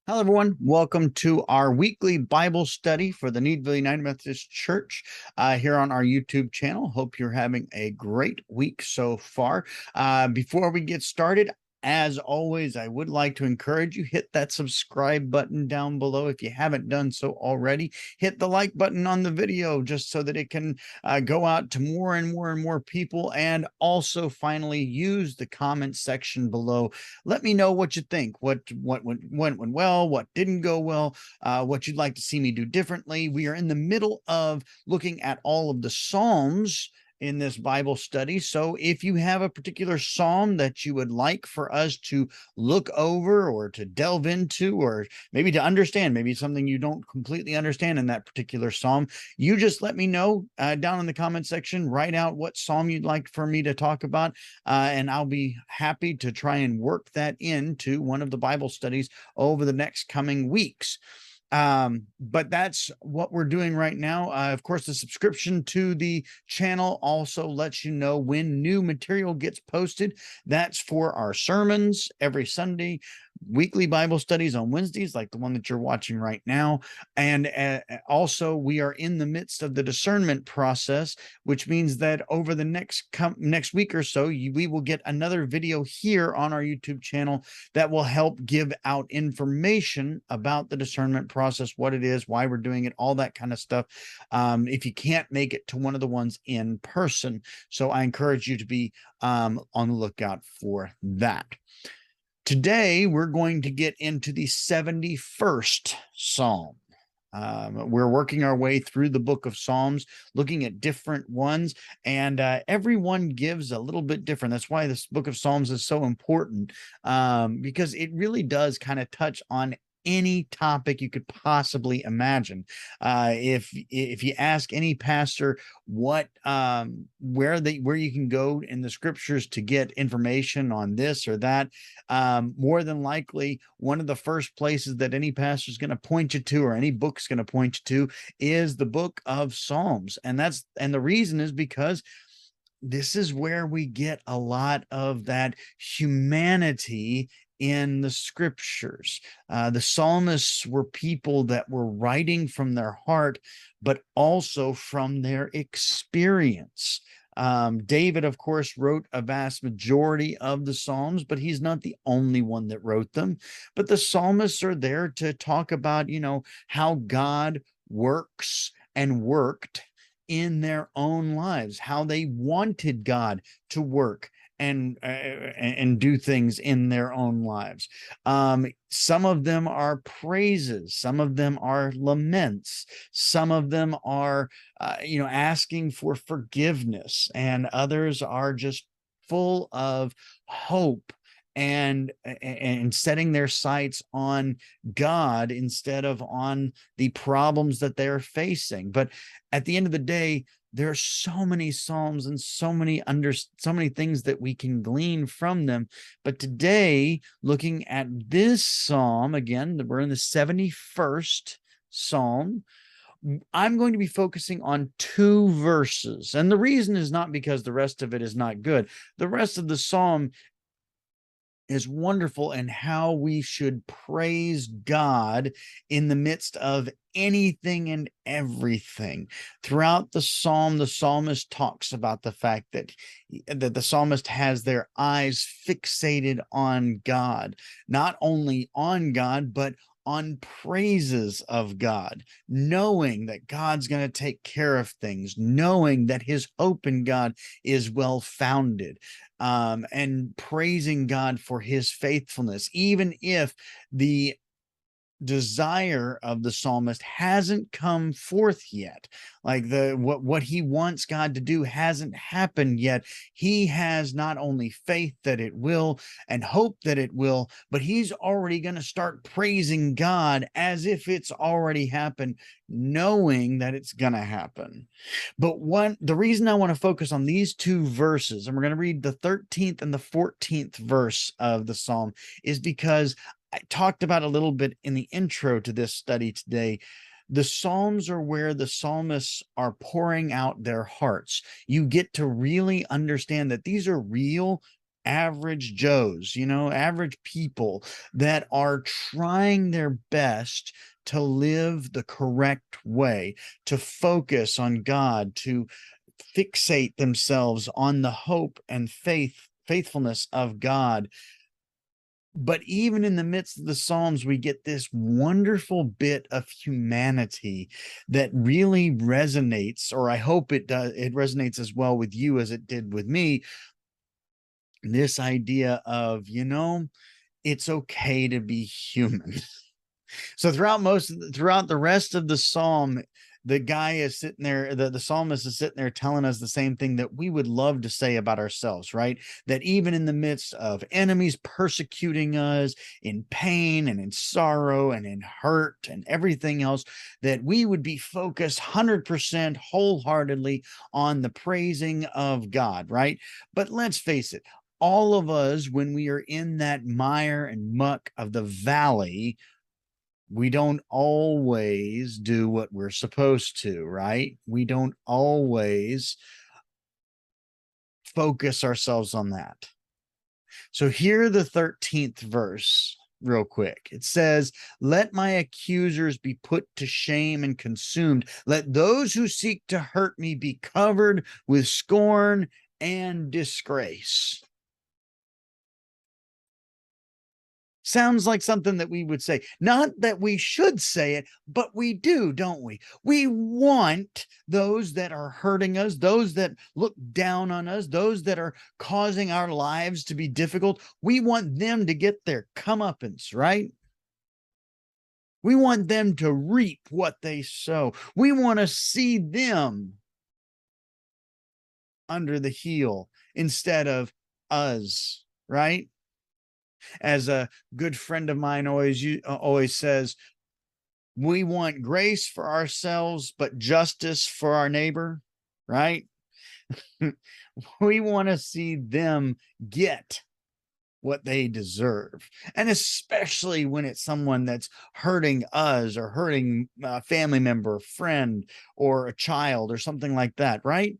Hello, everyone. Welcome to our weekly Bible study for the Needville United Methodist Church here on our YouTube channel. Hope you're having a great week so far. Before we get started, as always, I would like to encourage you, hit that subscribe button down below if you haven't done so already. Hit the like button on the video just so that it can go out to more and more and more people. And also, finally, use the comment section below. Let me know what you think, what went well, what didn't go well, what you'd like to see me do differently. We are in the middle of looking at all of the Psalms in this Bible study. So if you have a particular psalm that you would like for us to look over or to delve into, or maybe to understand, maybe something you don't completely understand in that particular psalm, you just let me know down in the comment section. Write out what psalm you'd like for me to talk about, and I'll be happy to try and work that into one of the Bible studies over the next coming weeks. But that's what we're doing right now. Of course, the subscription to the channel also lets you know when new material gets posted. That's for our sermons every Sunday, weekly Bible studies on Wednesdays, like the one that you're watching right now. And also, we are in the midst of the discernment process, which means that over the next week or so, we will get another video here on our YouTube channel that will help give out information about the discernment process, what it is, why we're doing it, all that kind of stuff. If you can't make it to one of the ones in person. So I encourage you to be on the lookout for that. Today, we're going to get into the 71st Psalm. We're working our way through the book of Psalms, looking at different ones, and every one gives a little bit different. That's why this book of Psalms is so important, because it really does kind of touch on any topic you could possibly imagine. If you ask any pastor what where you can go in the scriptures to get information on this or that, more than likely one of the first places that any pastor is going to point you to, or any book's going to point you to, is the book of Psalms. And the reason is because this is where we get a lot of that humanity in the scriptures. The psalmists were people that were writing from their heart, but also from their experience. David, of course, wrote a vast majority of the Psalms, but he's not the only one that wrote them. But the psalmists are there to talk about, how God works and worked in their own lives, how they wanted God to work and do things in their own lives. Some of them are praises, some of them are laments, some of them are asking for forgiveness, and others are just full of hope and setting their sights on God instead of on the problems that they're facing. But at the end of the day, there are so many psalms and so many things that we can glean from them. But today, looking at this psalm, again, we're in the 71st Psalm. I'm going to be focusing on two verses. And the reason is not because the rest of it is not good. The rest of the psalm is wonderful, and how we should praise God in the midst of anything and everything. Throughout the psalm, the psalmist talks about the fact that the psalmist has their eyes fixated on God, not only on God, but on praises of God, knowing that God's going to take care of things, knowing that his hope in God is well founded, and praising God for his faithfulness, even if the desire of the psalmist hasn't come forth yet. Like what he wants God to do hasn't happened yet. He has not only faith that it will and hope that it will, but he's already going to start praising God as if it's already happened, knowing that it's going to happen. But the reason I want to focus on these two verses, and we're going to read the 13th and the 14th verse of the psalm, is because I talked about a little bit in the intro to this study today. The Psalms are where the psalmists are pouring out their hearts. You get to really understand that these are real average Joes, average people that are trying their best to live the correct way, to focus on God, to fixate themselves on the hope and faithfulness of God. But even in the midst of the Psalms, we get this wonderful bit of humanity that really resonates, or I hope it does. It resonates as well with you as it did with me. This idea of, it's okay to be human. So throughout the rest of the psalm, the guy is sitting there, the psalmist is sitting there telling us the same thing that we would love to say about ourselves, right? That even in the midst of enemies persecuting us, in pain and in sorrow and in hurt and everything else, that we would be focused 100% wholeheartedly on the praising of God, right? But let's face it, all of us, when we are in that mire and muck of the valley, we don't always do what we're supposed to, right? We don't always focus ourselves on that. So here, the 13th verse, real quick. It says, "Let my accusers be put to shame and consumed. Let those who seek to hurt me be covered with scorn and disgrace." Sounds like something that we would say. Not that we should say it, but we do, don't we? We want those that are hurting us, those that look down on us, those that are causing our lives to be difficult. We want them to get their comeuppance, right? We want them to reap what they sow. We want to see them under the heel instead of us, right? As a good friend of mine always says, we want grace for ourselves, but justice for our neighbor, right? We want to see them get what they deserve. And especially when it's someone that's hurting us or hurting a family member, friend, or a child or something like that, right?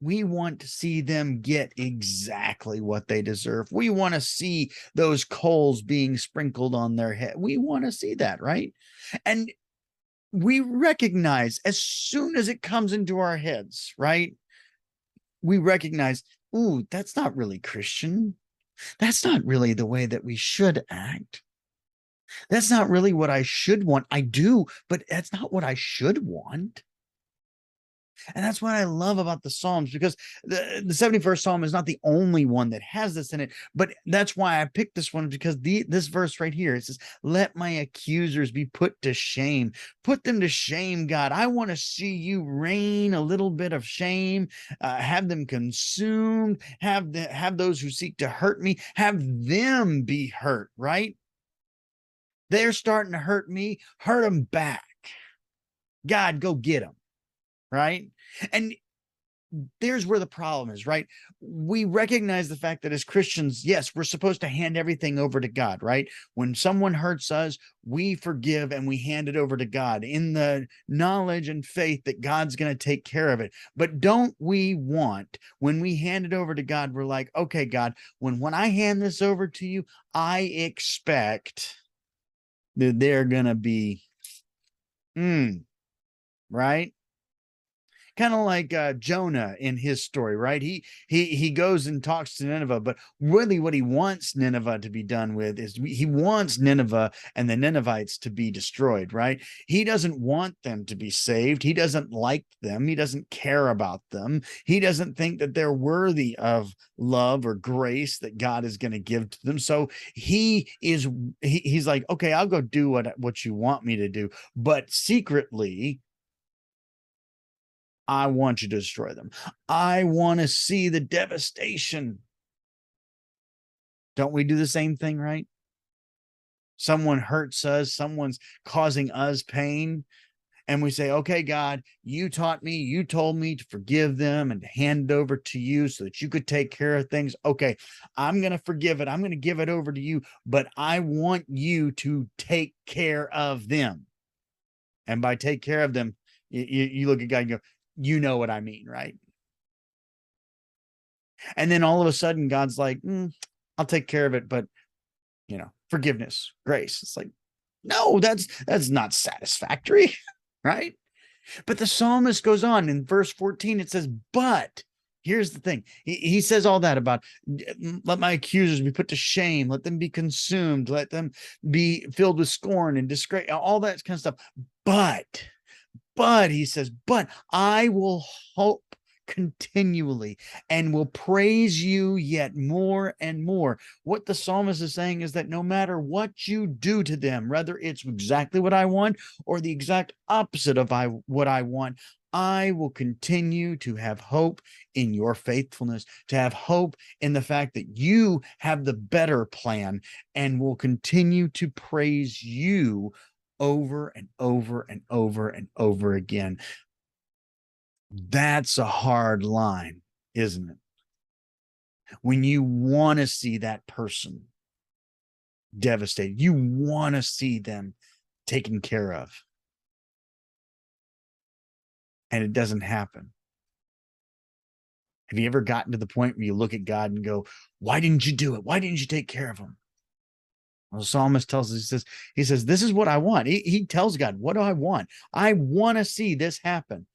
We want to see them get exactly what they deserve. We want to see those coals being sprinkled on their head. We want to see that, right? And we recognize as soon as it comes into our heads, right? We recognize, ooh, that's not really Christian. That's not really the way that we should act. That's not really what I should want. I do, but that's not what I should want. And that's what I love about the Psalms, because the 71st Psalm is not the only one that has this in it, but that's why I picked this one, because this verse right here, it says, "Let my accusers be put to shame." Put them to shame, God. I want to see you rain a little bit of shame, have them consumed, have those who seek to hurt me, have them be hurt, right? They're starting to hurt me, hurt them back. God, go get them, right? And there's where the problem is, right? We recognize the fact that as Christians, yes, we're supposed to hand everything over to God, right? When someone hurts us, we forgive and we hand it over to God in the knowledge and faith that God's going to take care of it. But don't we want, when we hand it over to God, we're like, okay, God, when I hand this over to you, I expect that they're going to be, right? Kind of like Jonah in his story, right? He goes and talks to Nineveh, but really what he wants Nineveh to be done with is he wants Nineveh and the Ninevites to be destroyed, right? He doesn't want them to be saved. He doesn't like them. He doesn't care about them. He doesn't think that they're worthy of love or grace that God is going to give to them. So he's like, okay, I'll go do what you want me to do, but secretly I want you to destroy them. I want to see the devastation. Don't we do the same thing, right? Someone hurts us, someone's causing us pain, and we say, okay, God, you taught me, you told me to forgive them and to hand it over to you so that you could take care of things. Okay, I'm going to forgive it. I'm going to give it over to you, but I want you to take care of them. And by take care of them, you look at God and go, you know what I mean, right? And then all of a sudden, God's like, I'll take care of it, but forgiveness, grace. It's like, no, that's not satisfactory, right? But the psalmist goes on in verse 14, it says, but here's the thing. He says all that about let my accusers be put to shame, let them be consumed, let them be filled with scorn and disgrace, all that kind of stuff. But he says, but I will hope continually and will praise you yet more and more. What the psalmist is saying is that no matter what you do to them, whether it's exactly what I want or the exact opposite of what I want, I will continue to have hope in your faithfulness, to have hope in the fact that you have the better plan, and will continue to praise you over and over and over and over again. That's a hard line, isn't it? When you want to see that person devastated, you want to see them taken care of, and it doesn't happen. Have you ever gotten to the point where you look at God and go, why didn't you do it? Why didn't you take care of him? Well, the psalmist tells us, he says, this is what I want. He tells God, what do I want? I want to see this happen.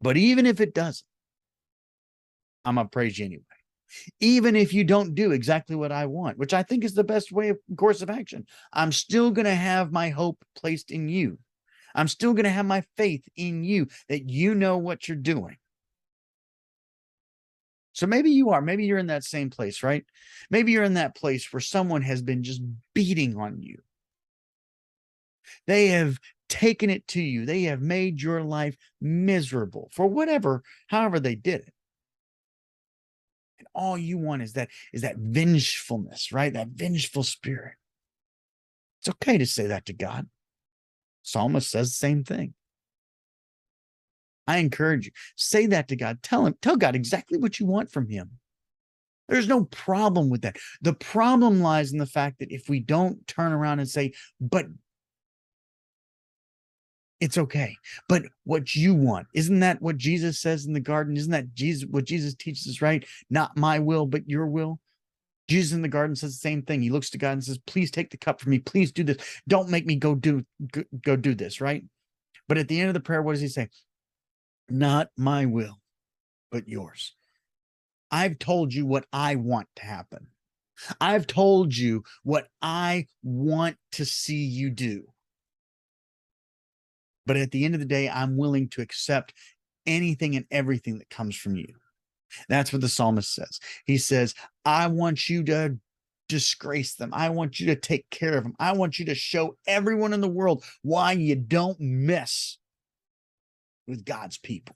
But even if it doesn't, I'm going to praise you anyway. Even if you don't do exactly what I want, which I think is the best course of action, I'm still going to have my hope placed in you. I'm still going to have my faith in you that you know what you're doing. So maybe you're in that same place, right? Maybe you're in that place where someone has been just beating on you. They have taken it to you. They have made your life miserable for however they did it. And all you want is that vengefulness, right? That vengeful spirit. It's okay to say that to God. Psalmist says the same thing. I encourage you, say that to God. Tell God exactly what you want from him. There's no problem with that. The problem lies in the fact that if we don't turn around and say, but it's okay, but what you want, isn't that what Jesus says in the garden? Isn't that what Jesus teaches us, right? Not my will, but your will. Jesus in the garden says the same thing. He looks to God and says, please take the cup from me. Please do this. Don't make me go do this, right? But at the end of the prayer, what does he say? Not my will, but yours. I've told you what I want to happen. I've told you what I want to see you do. But at the end of the day, I'm willing to accept anything and everything that comes from you. That's what the psalmist says. He says, I want you to disgrace them. I want you to take care of them. I want you to show everyone in the world why you don't mess with God's people.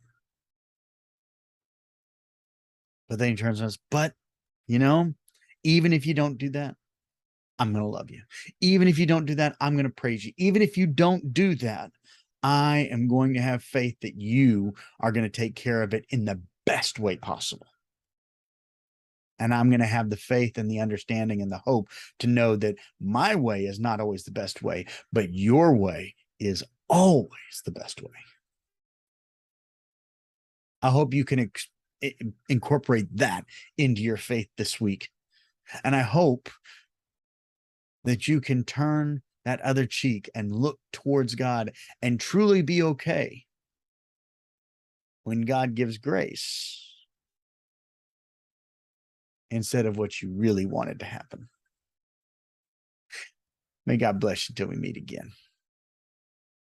But then he turns and says, but, even if you don't do that, I'm going to love you. Even if you don't do that, I'm going to praise you. Even if you don't do that, I am going to have faith that you are going to take care of it in the best way possible. And I'm going to have the faith and the understanding and the hope to know that my way is not always the best way, but your way is always the best way. I hope you can incorporate that into your faith this week. And I hope that you can turn that other cheek and look towards God and truly be okay when God gives grace instead of what you really wanted to happen. May God bless you till we meet again.